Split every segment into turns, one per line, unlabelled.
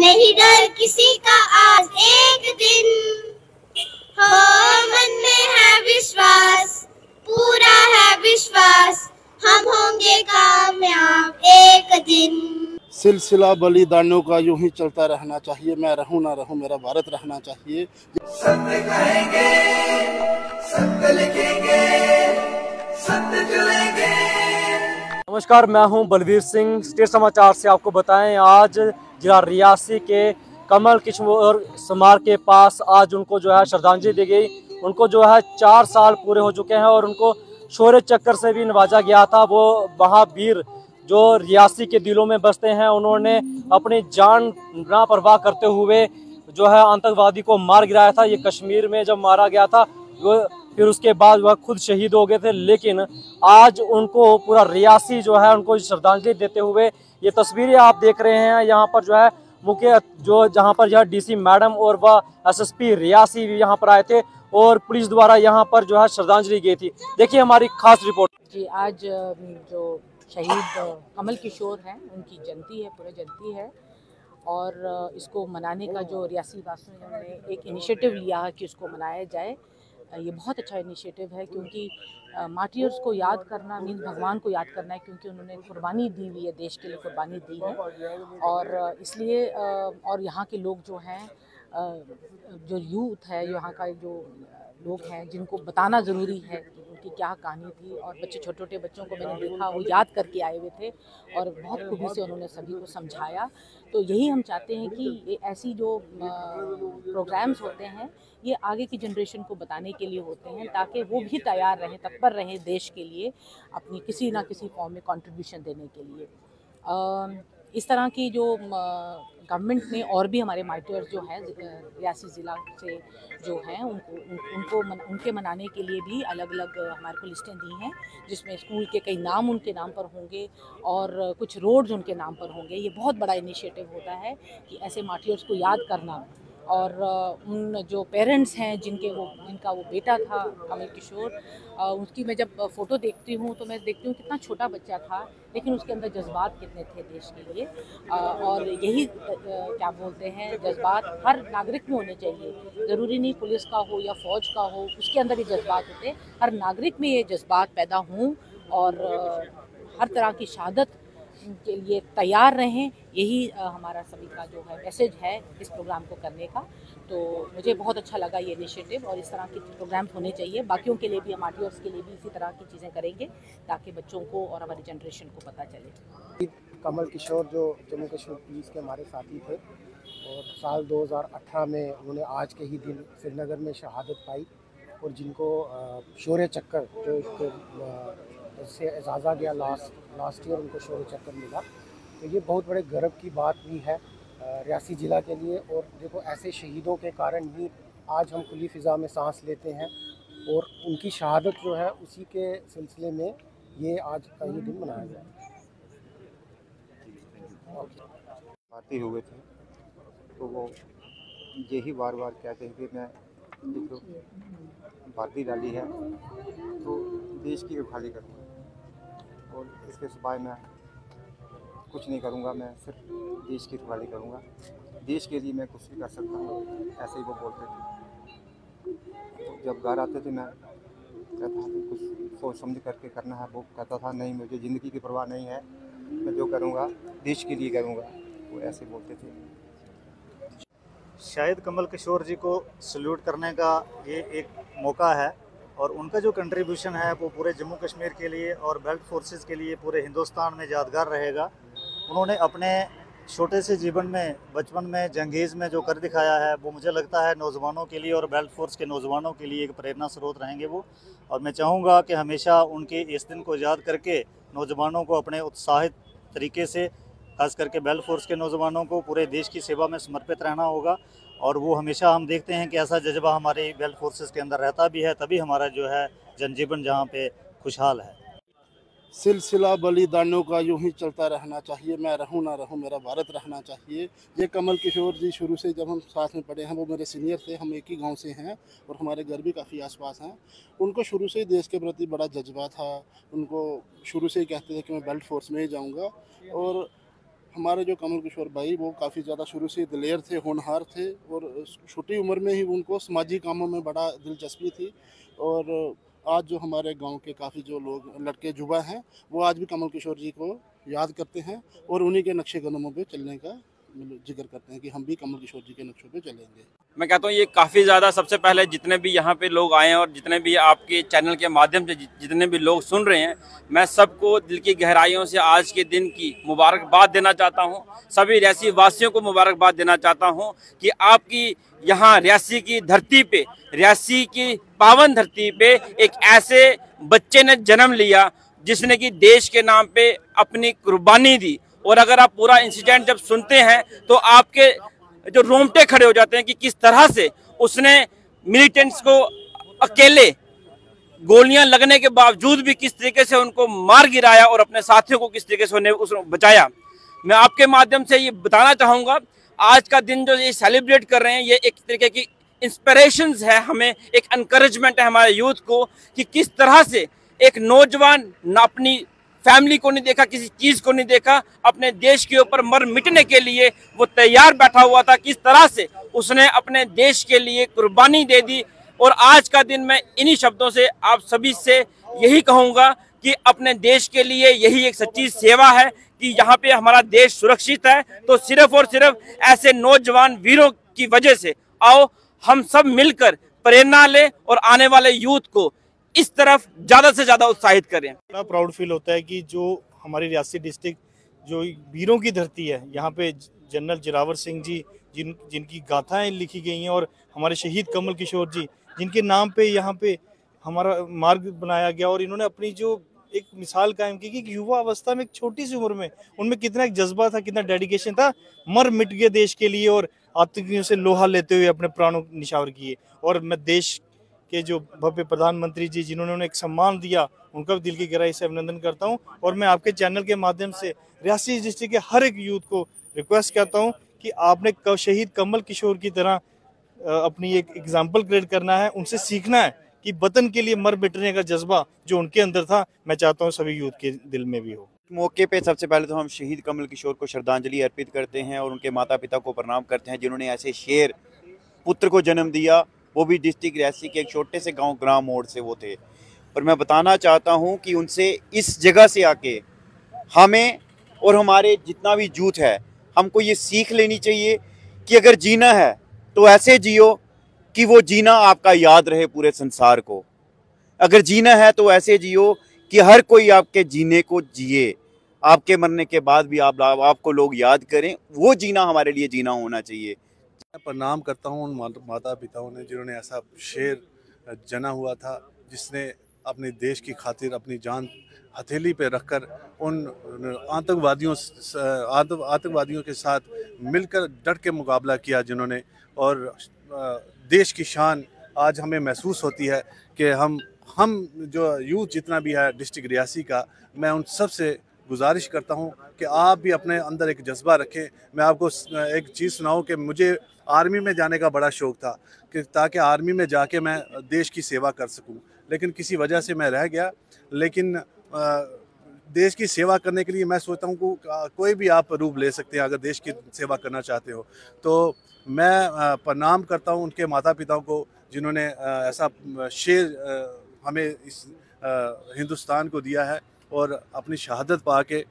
नहीं डर किसी का आज एक दिन हो, मन में है विश्वास, पूरा है विश्वास, हम होंगे कामयाब एक दिन।
सिलसिला बलिदानियों का यूं ही चलता रहना चाहिए। मैं रहूं ना रहूं, मेरा भारत रहना चाहिए।
सत्य कहेंगे, सत्य लिखेंगे, सत्य चलेंगे।
नमस्कार, मैं हूं बलवीर सिंह। स्टेट समाचार से आपको बताएं, आज जिला रियासी के कमल किशोर स्मारक के पास आज उनको जो है श्रद्धांजलि दी गई। उनको जो है 4 साल पूरे हो चुके हैं और उनको शौर्य चक्र से भी नवाजा गया था। वो महावीर जो रियासी के दिलों में बसते हैं, उन्होंने अपनी जान ना परवाह करते हुए जो है आतंकवादी को मार गिराया था। ये कश्मीर में जब मारा गया था, वो फिर उसके बाद वह खुद शहीद हो गए थे। लेकिन आज उनको पूरा रियासी जो है उनको श्रद्धांजलि देते हुए ये तस्वीरें आप देख रहे हैं। यहाँ पर जो है मुख्य जो जहाँ पर यह डीसी मैडम और वह एसएसपी रियासी भी यहाँ पर आए थे और पुलिस द्वारा यहाँ पर जो है श्रद्धांजलि गई थी। देखिए हमारी खास रिपोर्ट।
जी, आज जो शहीद कमल किशोर हैं उनकी जयंती है, पूरे जयंती है और इसको मनाने का जो रियासी वासियों ने एक इनिशिएटिव लिया है कि उसको मनाया जाए, ये बहुत अच्छा इनिशिएटिव है। क्योंकि मार्टियर्स को याद करना मीन्स भगवान को याद करना है, क्योंकि उन्होंने कुर्बानी दी हुई है, देश के लिए कुर्बानी दी है। और इसलिए और यहाँ के लोग जो हैं, जो यूथ है, यहाँ का जो लोग हैं, जिनको बताना ज़रूरी है कि उनकी क्या कहानी थी। और बच्चे, छोटे छोटे बच्चों को मैंने देखा, वो याद करके आए हुए थे और बहुत खूबी से उन्होंने सभी को समझाया। तो यही हम चाहते हैं कि ये ऐसी जो प्रोग्राम्स होते हैं, ये आगे की जनरेशन को बताने के लिए होते हैं, ताकि वो भी तैयार रहें, तत्पर रहें देश के लिए अपनी किसी ना किसी फॉर्म में कंट्रीब्यूशन देने के लिए। इस तरह की जो गवर्नमेंट ने और भी हमारे मार्टियर्स जो हैं रियासी ज़िला से जो हैं उनके मनाने के लिए भी अलग अलग हमारे को लिस्टें दी हैं, जिसमें स्कूल के कई नाम उनके नाम पर होंगे और कुछ रोड्स उनके नाम पर होंगे। ये बहुत बड़ा इनिशिएटिव होता है कि ऐसे मार्टियर्स को याद करना। और उन जो पेरेंट्स हैं जिनका वो बेटा था कमल किशोर, उसकी मैं जब फ़ोटो देखती हूँ तो मैं देखती हूँ कितना छोटा बच्चा था, लेकिन उसके अंदर जज्बात कितने थे देश के लिए। और यही क्या बोलते हैं, जज्बात हर नागरिक में होने चाहिए। ज़रूरी नहीं पुलिस का हो या फ़ौज का हो, उसके अंदर ये जज्बात होते, हर नागरिक में ये जज्बात पैदा हों और हर तरह की शहादत के लिए तैयार रहें। यही हमारा सभी का जो है मैसेज है इस प्रोग्राम को करने का। तो मुझे बहुत अच्छा लगा ये इनिशिएटिव, और इस तरह के प्रोग्राम होने चाहिए। बाकियों के लिए भी, हम आर्टियर्स के लिए भी इसी तरह की चीज़ें करेंगे ताकि बच्चों को और हमारी जनरेशन को पता चले।
कमल किशोर जो जम्मू कश्मीर पुलिस के हमारे साथी थे और साल 2018 में उन्होंने आज के ही दिन श्रीनगर में शहादत पाई, और जिनको शौर्य चक्र जो एक से एजाज़ा गया लास्ट ईयर उनको शौर्य चक्र मिला। तो ये बहुत बड़े गर्व की बात भी है रियासी ज़िला के लिए। और देखो, ऐसे शहीदों के कारण ही आज हम खुली फ़िज़ा में सांस लेते हैं, और उनकी शहादत जो है उसी के सिलसिले में ये आज का ये दिन मनाया गया।
आते हुए थे तो वो यही बार बार कहते हैं कि मैं देखो वर्दी डाली है तो देश की रखवाली करूँगा, और इसके सिवाय मैं कुछ नहीं करूँगा, मैं सिर्फ देश की रखवाली करूँगा, देश के लिए मैं कुछ भी कर सकता हूँ, ऐसे ही वो बोलते थे। तो जब घर आते थे मैं कहता था कि कुछ सोच समझ करके करना है। वो कहता था नहीं, मुझे ज़िंदगी की परवाह नहीं है, मैं जो करूँगा देश के लिए करूँगा, वो ऐसे बोलते थे।
शायद कमल किशोर जी को सल्यूट करने का ये एक मौका है, और उनका जो कंट्रीब्यूशन है वो पूरे जम्मू कश्मीर के लिए और बेल्ट फोर्सेस के लिए पूरे हिंदुस्तान में यादगार रहेगा। उन्होंने अपने छोटे से जीवन में, बचपन में, जंगीज़ में जो कर दिखाया है, वो मुझे लगता है नौजवानों के लिए और बेल्ट फोर्स के नौजवानों के लिए एक प्रेरणा स्रोत रहेंगे वो। और मैं चाहूँगा कि हमेशा उनके इस दिन को याद करके नौजवानों को अपने उत्साहित तरीके से, खास करके बेल्ट फोर्स के नौजवानों को पूरे देश की सेवा में समर्पित रहना होगा। और वो हमेशा, हम देखते हैं कि ऐसा जज्बा हमारे बेल्ट फोर्सेस के अंदर रहता भी है, तभी हमारा जो है जनजीवन जहाँ पे खुशहाल है।
सिलसिला बलिदानियों का यूं ही चलता रहना चाहिए। मैं रहूं ना रहूं, मेरा भारत रहना चाहिए। ये कमल किशोर जी शुरू से जब हम साथ में पढ़े हैं, वो मेरे सीनियर थे, हम एक ही गांव से हैं और हमारे घर भी काफ़ी आसपास हैं। उनको शुरू से ही देश के प्रति बड़ा जज्बा था। उनको शुरू से ही कहते थे कि मैं बेल्ट फोर्स में ही जाऊँगा, और हमारे जो कमल किशोर भाई वो काफ़ी ज़्यादा शुरू से दिलेर थे, होनहार थे और छोटी उम्र में ही उनको समाजी कामों में बड़ा दिलचस्पी थी। और आज जो हमारे गांव के काफ़ी जो लोग लड़के युवा हैं वो आज भी कमल किशोर जी को याद करते हैं और उन्हीं के नक्शे कदमों पे चलने का जिक्र करते हैं कि हम भी कमल किशोर जी के नक्शों पे चलेंगे।
मैं कहता हूँ ये काफ़ी ज़्यादा, सबसे पहले जितने भी यहाँ पे लोग आए हैं और जितने भी आपके चैनल के माध्यम से जितने भी लोग सुन रहे हैं, मैं सबको दिल की गहराइयों से आज के दिन की मुबारकबाद देना चाहता हूँ। सभी रियासी वासियों को मुबारकबाद देना चाहता हूँ कि आपकी यहाँ रियासी की धरती पे, रियासी की पावन धरती पे एक ऐसे बच्चे ने जन्म लिया जिसने कि देश के नाम पे अपनी कुर्बानी दी। और अगर आप पूरा इंसिडेंट जब सुनते हैं तो आपके जो रोंगटे खड़े हो जाते हैं कि किस तरह से उसने मिलिटेंट्स को अकेले गोलियां लगने के बावजूद भी किस तरीके से उनको मार गिराया और अपने साथियों को किस तरीके से उसने बचाया। मैं आपके माध्यम से ये बताना चाहूँगा, आज का दिन जो ये सेलिब्रेट कर रहे हैं ये एक तरीके की इंस्पिरेशंस है, हमें एक एनकरेजमेंट है हमारे यूथ को कि किस तरह से एक नौजवान न अपनी फैमिली को नहीं देखा, किसी चीज को नहीं देखा, अपने देश के ऊपर मर मिटने के लिए वो तैयार बैठा हुआ था। किस तरह से उसने अपने देश के लिए कुर्बानी दे दी। और आज का दिन मैं इन्हीं शब्दों से आप सभी से यही कहूँगा कि अपने देश के लिए यही एक सच्ची सेवा है कि यहाँ पे हमारा देश सुरक्षित है। तो सिर्फ और सिर्फ ऐसे नौजवान वीरों की वजह से आओ हम सब मिलकर प्रेरणा लें और आने वाले यूथ को इस तरफ ज्यादा से ज्यादा उत्साहित करें।
बड़ा प्राउड फील होता है कि जो हमारी रियासी डिस्ट्रिक्ट जो वीरों की धरती है, यहाँ पे जनरल जोरावर सिंह जी जिनकी गाथाएं लिखी गई हैं और हमारे शहीद कमल किशोर जी जिनके नाम पे यहाँ पे हमारा मार्ग बनाया गया और इन्होंने अपनी जो एक मिसाल कायम की कि युवा अवस्था में एक छोटी सी उम्र में उनमें कितना एक जज्बा था, कितना डेडिकेशन था, मर मिट गए देश के लिए और आतंकियों से लोहा लेते हुए अपने प्राणों निछावर किए। और मैं देश के जो भव्य प्रधानमंत्री जी जिन्होंने उन्हें एक सम्मान दिया उनका भी दिल की गहराई से अभिनंदन करता हूं। और मैं आपके चैनल के माध्यम से रियासी डिस्ट्रिक्ट के हर एक यूथ को रिक्वेस्ट करता हूं कि आपने शहीद कमल किशोर की तरह अपनी एक एग्जाम्पल क्रिएट करना है, उनसे सीखना है कि वतन के लिए मर मिटने का जज्बा जो उनके अंदर था, मैं चाहता हूँ सभी यूथ के दिल में भी हो।
मौके पे सबसे पहले तो हम शहीद कमल किशोर को श्रद्धांजलि अर्पित करते हैं और उनके माता पिता को प्रणाम करते हैं जिन्होंने ऐसे शेर पुत्र को जन्म दिया, वो भी डिस्ट्रिक्ट रियासी के एक छोटे से गांव ग्राम मोड़ से वो थे। और मैं बताना चाहता हूं कि उनसे इस जगह से आके हमें और हमारे जितना भी यूथ है हमको ये सीख लेनी चाहिए कि अगर जीना है तो ऐसे जियो कि वो जीना आपका याद रहे पूरे संसार को। अगर जीना है तो ऐसे जियो कि हर कोई आपके जीने को जिए, आपके मरने के बाद भी आपको लोग याद करें। वो जीना हमारे लिए जीना होना चाहिए।
मैं प्रणाम करता हूँ उन माता पिताओं ने जिन्होंने ऐसा शेर जना हुआ था, जिसने अपने देश की खातिर अपनी जान हथेली पे रखकर उन आतंकवादियों के साथ मिलकर डट के मुकाबला किया जिन्होंने। और देश की शान आज हमें महसूस होती है कि हम जो यूथ जितना भी है डिस्ट्रिक्ट रियासी का, मैं उन सब से गुजारिश करता हूं कि आप भी अपने अंदर एक जज्बा रखें। मैं आपको एक चीज़ सुनाऊं कि मुझे आर्मी में जाने का बड़ा शौक़ था कि ताकि आर्मी में जाके मैं देश की सेवा कर सकूं, लेकिन किसी वजह से मैं रह गया। लेकिन देश की सेवा करने के लिए मैं सोचता हूं कि कोई भी आप रूप ले सकते हैं अगर देश की सेवा करना चाहते हो। तो मैं प्रणाम करता हूं उनके माता पिताओं को जिन्होंने ऐसा शेर हमें इस हिंदुस्तान को दिया है और अपनी शहादत पाके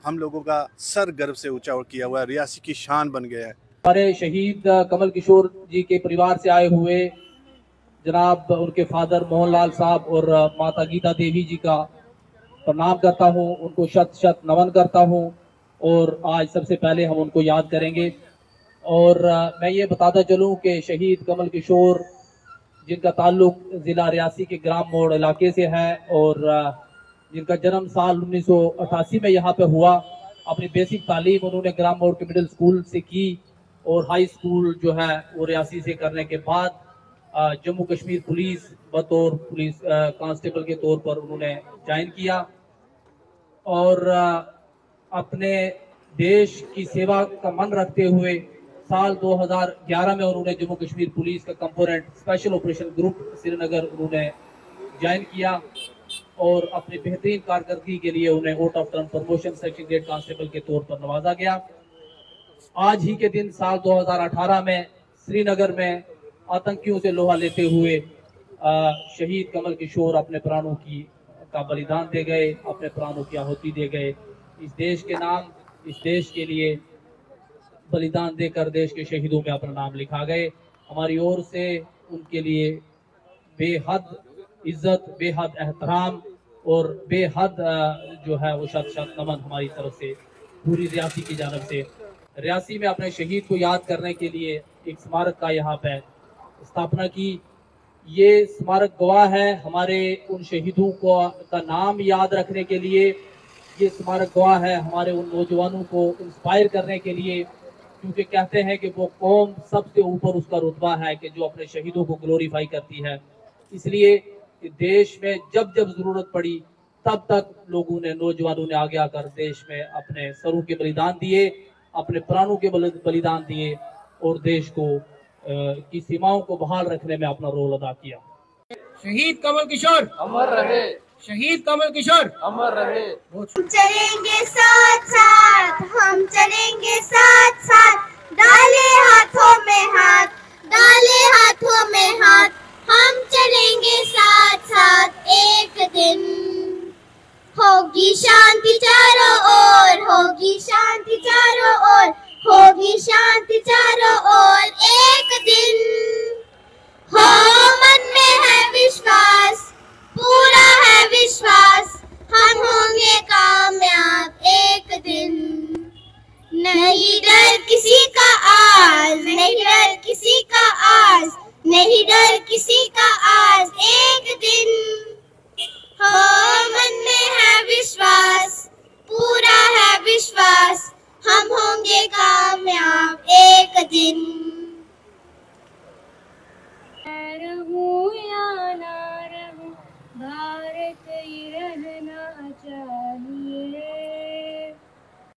हम लोगों का सर गर्व से ऊंचा किया हुआ है, रियासी की शान बन गया है।
हमारे शहीद कमल किशोर जी के परिवार से आए हुए जनाब उनके फादर मोहनलाल साहब और माता गीता देवी जी का प्रणाम करता हूं, उनको शत शत नमन करता हूं। और आज सबसे पहले हम उनको याद करेंगे। और मैं ये बताता चलूं कि शहीद कमल किशोर जिनका ताल्लुक ज़िला रियासी के ग्राम मोड़ इलाके से है और जिनका जन्म साल 1988 में यहाँ पे हुआ, अपनी बेसिक तालीम उन्होंने ग्राम मोड़ के मिडिल स्कूल से की और हाई स्कूल जो है वो रियासी से करने के बाद जम्मू कश्मीर पुलिस बतौर पुलिस कांस्टेबल के तौर पर उन्होंने ज्वाइन किया और अपने देश की सेवा का मन रखते हुए साल 2011 में उन्होंने जम्मू कश्मीर पुलिस का component special operation group Srinagar उन्होंने ज्वाइन किया। और अपनी बेहतरीन कारकर्दगी के लिए उन्हें out of turn promotion section grade constable के तौर पर नवाजा गया। आज ही के दिन साल 2018 में श्रीनगर में आतंकियों से लोहा लेते हुए शहीद कमल किशोर अपने प्राणों का बलिदान दे गए, अपने प्राणों की आहुति दे गए। इस देश के नाम, इस देश के लिए बलिदान देकर देश के शहीदों में अपना नाम लिखा गए। हमारी ओर से उनके लिए बेहद इज्जत, बेहद एहतराम और बेहद जो है वो शत शत नमन हमारी तरफ से पूरी रियासी की जानब से। रियासी में अपने शहीद को याद करने के लिए एक स्मारक का यहाँ पे स्थापना की। ये स्मारक गवाह है हमारे उन शहीदों का नाम याद रखने के लिए। ये स्मारक गवाह है हमारे उन नौजवानों को इंस्पायर करने के लिए, क्योंकि कहते हैं कि वो कौम सबसे ऊपर उसका रुतबा है कि जो अपने शहीदों को ग्लोरीफाई करती है। इसलिए देश में जब जब जरूरत पड़ी तब तक लोगों ने, नौजवानों ने आगे आकर देश में अपने सरों के बलिदान दिए, अपने प्राणों के बलिदान दिए और देश को की सीमाओं को बहाल रखने में अपना रोल अदा किया।
शहीद कमल किशोर अमर रहे, शहीद कमल किशोर अमर रहे।
हम चलेंगे साथ साथ, हम चलेंगे साथ साथ, डाले हाथों में हाथ, डाले हाथों में हाथ, हम चलेंगे साथ साथ। एक दिन होगी शांति चारों ओर, होगी शांति चारों ओर, होगी शांति चारों ओर। एक दिन हो मन में है विश्वास, पूरा है विश्वास, हम होंगे कामयाब एक दिन। नहीं डर किसी का आज, नहीं डर किसी का आज, नहीं डर किसी का आज। एक दिन हो मन में है विश्वास, पूरा है विश्वास, हम होंगे कामयाब एक दिन। मैं रहूं